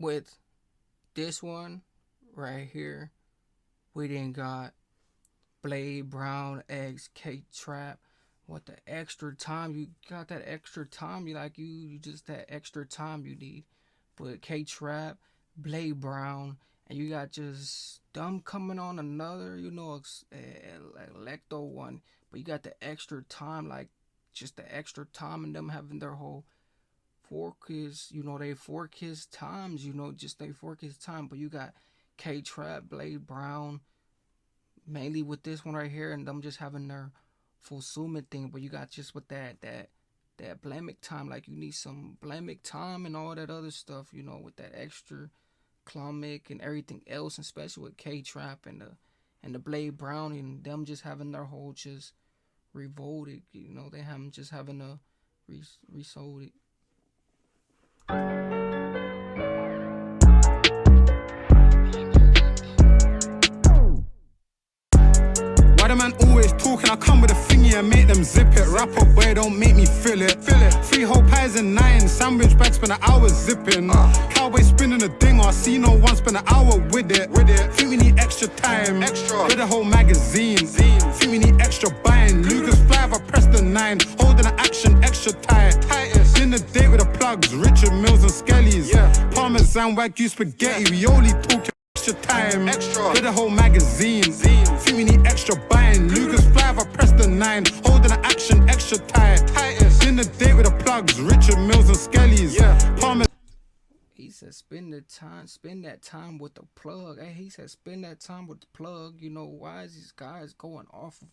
with this one right here, we then got Blade, Brown, X, K-Trap. What the extra time you got? That extra time you just that extra time you need. But K-Trap, Blade Brown, and you got just them coming on another, Electo one. But you got the extra time, like just the extra time, and them having their whole 4 kids, they 4 kids times, just they 4 kids time. But you got K-Trap, Blade Brown, mainly with this one right here, and them just having their full summit thing. But you got just with that blamic time, like you need some blamic time and all that other stuff, with that extra Clomic and everything else, and especially with K-Trap and the Blade Brown, and them just having their whole just revolted, they have just having a resold it. Why the man always talking? I come with a thingy and make them zip it. Rap up, boy, don't make me feel it. 3 whole pies and 9 sandwich bags, spend an hour zipping. Cowboy spinning a ding, I see no one spend an hour with it. Think we need extra time, read the whole magazine. Think we need extra buying. Lucas 5, I press the 9, holding the action extra tight. Dinner date with the plugs, Richard Mills and Skellies. Parmesan, Wagyu spaghetti, we only talking extra time, read the whole magazine. Think we need extra buying. Lucas 5, I press the 9, holding the action extra tight. Dinner date with the plugs, Richard Mills and Skellies. Parmesan. He said, spend that time with the plug. Hey, he said, spend that time with the plug. Why is these guys going off of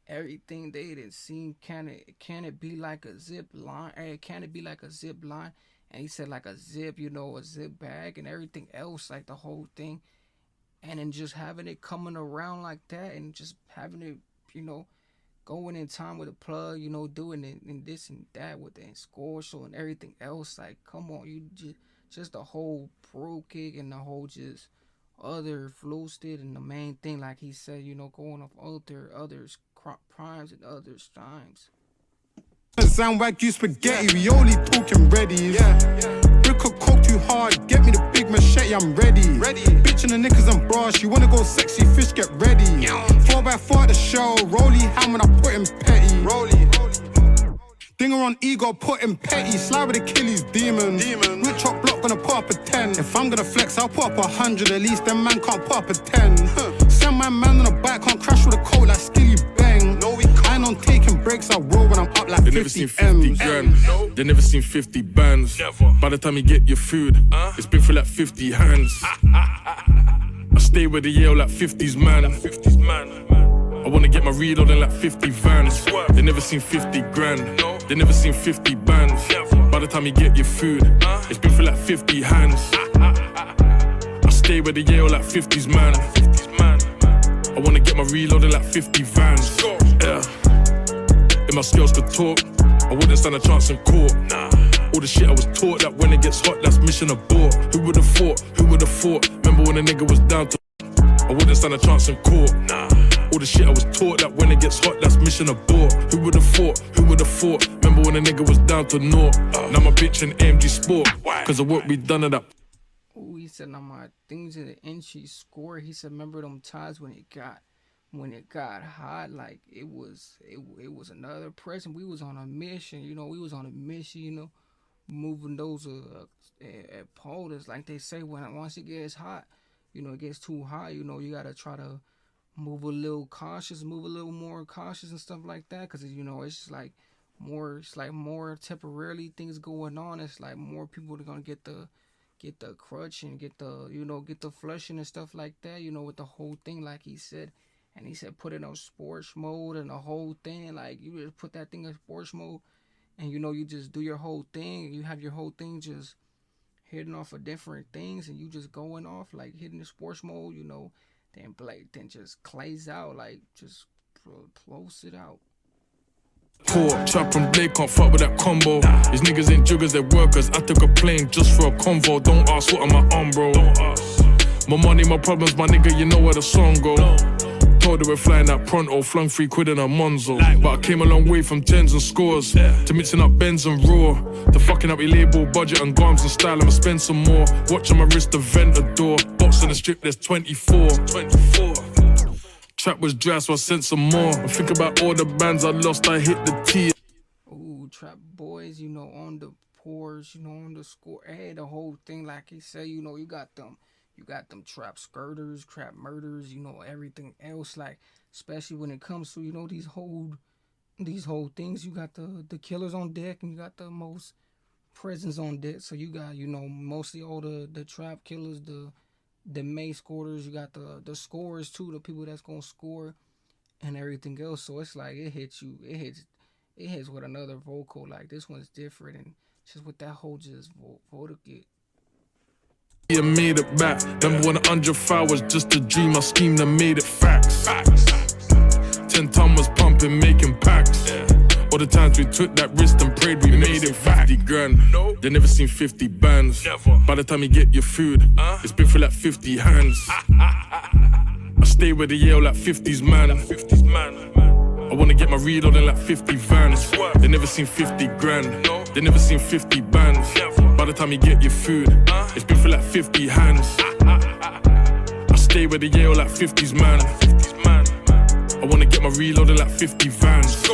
everything they didn't see? Can it be like a zip line? Hey, can it be like a zip line? And he said like a zip, a zip bag and everything else, like the whole thing. And then just having it coming around like that, and just having it, going in time with a plug, doing it and this and that with the score show and everything else. Like, come on, you just the whole pro kick and the whole just other floasted, and the main thing, like he said, going off others primes and others times. Parmesan, Wagyu spaghetti, we only talking ready. Brick or coke too hard, get me the big machete, I'm ready. Bitch in the knickers and bras, you wanna go sexy, fish get ready. 4x4 the show, Rolly ham when I put him petty. Dinger on ego, put him petty. Slide with Achilles, demon. Rich hot block, gonna put up a 10. If I'm gonna flex, I'll put up 100. At least them man can't put up a 10. Send my man on the bike, can't crash with a coat like Skilly Bang. No, we can't. I ain't on taking breaks, I roll when I'm up like 50 They never seen 50 grand, they never seen 50 bands. By the time you get your food, it's been for like 50 hands. I stay with the Yale like 50s man. I wanna get my reload in like 50 vans. They never seen 50 grand, they never seen 50 bands. By the time you get your food, it's been for like 50 hands. I stay with the Yale like 50s man. I wanna get my reload in like 50 vans. Yeah. If my skills could talk, I wouldn't stand a chance in court. All the shit I was taught, that when it gets hot, that's mission abort. Who would've thought? Remember when a nigga was down to I wouldn't stand a chance in court. All the shit I was taught, that when it gets hot, that's mission abort. Who would've thought? Remember when a nigga was down to naught. Now my bitch in AMG Sport, cause of what we done at that. Oh, he said, now my things in the inch score. He said, remember them times when it got hot, like it was another present. We was on a mission, moving those polders, like they say, once it gets hot, it gets too hot, you gotta try to move a little more cautious and stuff like that, because it's just like more temporarily things going on. It's like more people are gonna get the crutch and get the flushing and stuff like that, with the whole thing, like he said. And he said put it on sports mode and the whole thing, like you just put that thing in sports mode, and you just do your whole thing. You have your whole thing just hitting off of different things, and you just going off like hitting the sports mode, then just clays out, like just close it out. Court, Trap and Blake can't fuck with that combo. These niggas ain't juggers, they're workers. I took a plane just for a convo. Don't ask what am I on, bro. My money, my problems, my nigga, you know where the song go. told her we're flying out pronto, flung 3 quid in a Monzo. But I came a long way from tens and scores to mixing up Benz and Raw, to fucking up your label budget and garms and style. I'ma spend some more. Watch on my wrist, the Ventador. Box in the strip, there's 24. Trap was dry, so I sent some more. I think about all the bands I lost, I hit the T. Ooh, Trap Boys, you know, on the Porsche, you know, on the score. Hey, the whole thing, like he said, you know, you got them trap skirters, trap murders, you know, everything else. Like, especially when it comes to, you know, these whole things. You got the killers on deck, and you got the most presence on deck. So you got, you know, mostly all the trap killers, the mace scorers. You got the scorers too, the people that's gonna score and everything else. So it's like it hits with another vocal. Like, this one's different, and just with that whole just vocal it. Yeah, made it back. Remember when 105 was just a dream, I schemed and made it facts. 10 ton was pumping, making packs. All the times we took that risk and prayed, we made it back. 50 grand, they never seen 50 bands. By the time you get your food, it's been through like 50 hands. I stay with the Yale like 50s man. I wanna get my read on in like 50 vans. They never seen 50 grand, they never seen 50 bands. By the time you get your food, it's been through like 50 hands. I stay with the Yale like 50s man. I wanna get my reload in like 50 vans.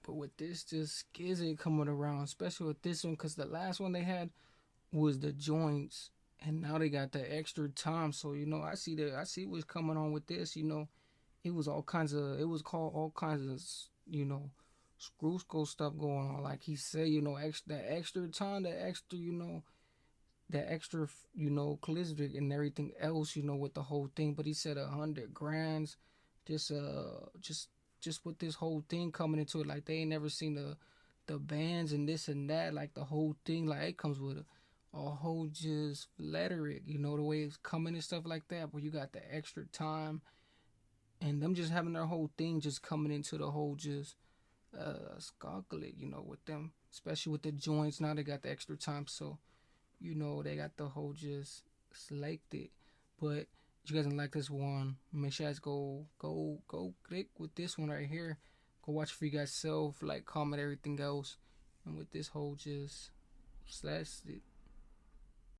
But with this just skizzy coming around, especially with this one, because the last one they had was the joints, and now they got the extra time. So, you know, I see what's coming on with this. You know, it was called all kinds of, you know, screw school stuff going on. Like he said, you know, the extra time, the extra, you know, Clisvic and everything else, you know, with the whole thing. But he said 100 grands, just with this whole thing coming into it. Like, they ain't never seen the bands and this and that. Like, the whole thing, like, it comes with a whole just rhetoric, you know, the way it's coming and stuff like that. But you got the extra time, and them just having their whole thing just coming into the whole just scoggly, you know, with them, especially with the joints. Now they got the extra time, so, you know, they got the whole just selected. But if you guys don't like this one, make sure you guys go click with this one right here. Go watch for you guys self, like, comment, everything else. And with this whole just slash it.